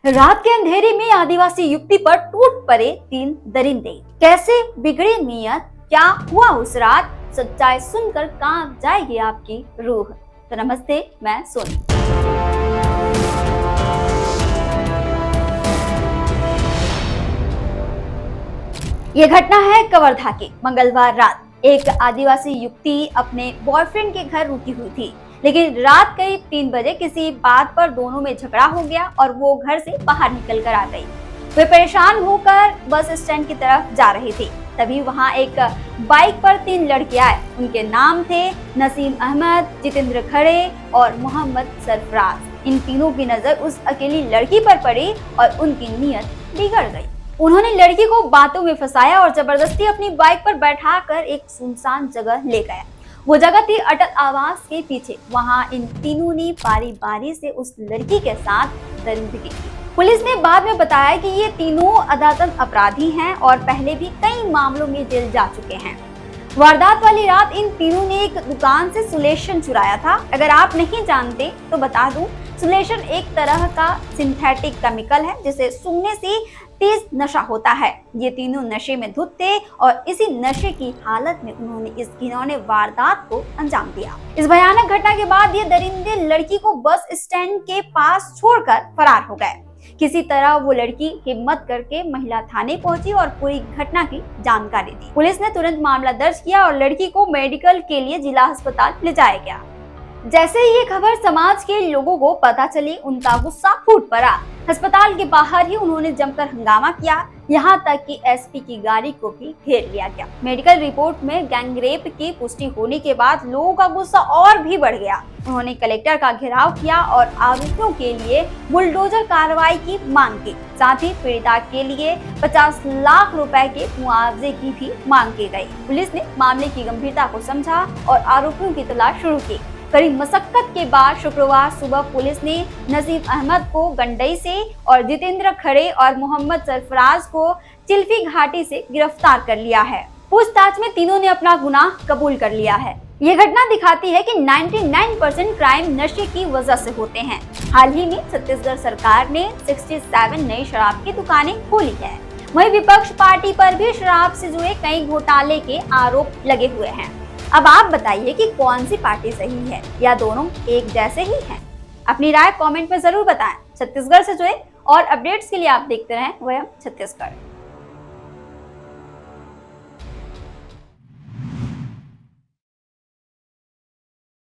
रात के अंधेरे में आदिवासी युवती पर टूट पड़े 3 दरिंदे। कैसे बिगड़ी नीयत, क्या हुआ उस रात, सच्चाई सुनकर कांप जाएगी आपकी रूह। तो नमस्ते, मैं सोनी। ये घटना है कवर्धा की। मंगलवार रात एक आदिवासी युवती अपने बॉयफ्रेंड के घर रुकी हुई थी, लेकिन रात करीब 3 बजे किसी बात पर दोनों में झगड़ा हो गया और वो घर से बाहर निकल कर आ गई। वे परेशान होकर बस स्टैंड की तरफ जा रही थी। तभी वहां एक बाइक पर 3 लड़के आए। उनके नाम थे नसीम अहमद, जितेंद्र खड़े और मोहम्मद सरफराज। इन तीनों की नजर उस अकेली लड़की पर पड़ी और उनकी नीयत बिगड़ गई। उन्होंने लड़की को बातों में फंसाया और जबरदस्ती अपनी बाइक पर बैठाकर एक सुनसान जगह ले गया। वो जगह थी अटल आवास के पीछे। वहां इन तीनों ने बारी बारी से उस लड़की के साथ दरिंदगी की। पुलिस ने बाद में बताया कि ये तीनों अदालतन अपराधी हैं और पहले भी कई मामलों में जेल जा चुके हैं। वारदात वाली रात इन तीनों ने एक दुकान से सुलेशन चुराया था। अगर आप नहीं जानते तो बता दूं, सुलेशन एक तरह का सिंथेटिक केमिकल है जिसे सूंघने से तेज नशा होता है। ये तीनों नशे में धुत थे और इसी नशे की हालत में उन्होंने इस घिनौने वारदात को अंजाम दिया। इस भयानक घटना के बाद ये दरिंदे लड़की को बस स्टैंड के पास छोड़कर फरार हो गए। किसी तरह वो लड़की हिम्मत करके महिला थाने पहुंची और पूरी घटना की जानकारी दी। पुलिस ने तुरंत मामला दर्ज किया और लड़की को मेडिकल के लिए जिला अस्पताल ले जाया गया। जैसे ही ये खबर समाज के लोगों को पता चली, उनका गुस्सा फूट पड़ा। अस्पताल के बाहर ही उन्होंने जमकर हंगामा किया, यहाँ तक कि एसपी की गाड़ी को भी घेर लिया गया। मेडिकल रिपोर्ट में गैंगरेप की पुष्टि होने के बाद लोगों का गुस्सा और भी बढ़ गया। उन्होंने कलेक्टर का घेराव किया और आरोपियों के लिए बुलडोजर कार्रवाई की मांग की। साथ ही पीड़िता के लिए 50 लाख रुपए के मुआवजे की भी मांग की गई। पुलिस ने मामले की गंभीरता को समझा और आरोपियों की तलाश शुरू की। कड़ी मशक्कत के बाद शुक्रवार सुबह पुलिस ने नसीम अहमद को गंडई से और जितेंद्र खड़े और मोहम्मद सरफराज को चिल्फी घाटी से गिरफ्तार कर लिया है। पूछताछ में तीनों ने अपना गुनाह कबूल कर लिया है। ये घटना दिखाती है कि 99% क्राइम नशे की वजह से होते हैं। हाल ही में छत्तीसगढ़ सरकार ने 67 नई शराब की दुकानें खोली है। वहीं विपक्ष पार्टी पर भी शराब से जुड़े कई घोटाले के आरोप लगे हुए हैं। अब आप बताइए कि कौन सी पार्टी सही है या दोनों एक जैसे ही हैं? अपनी राय कमेंट में जरूर बताएं। छत्तीसगढ़ से जुड़े और अपडेट्स के लिए आप देखते रहें वयम छत्तीसगढ़।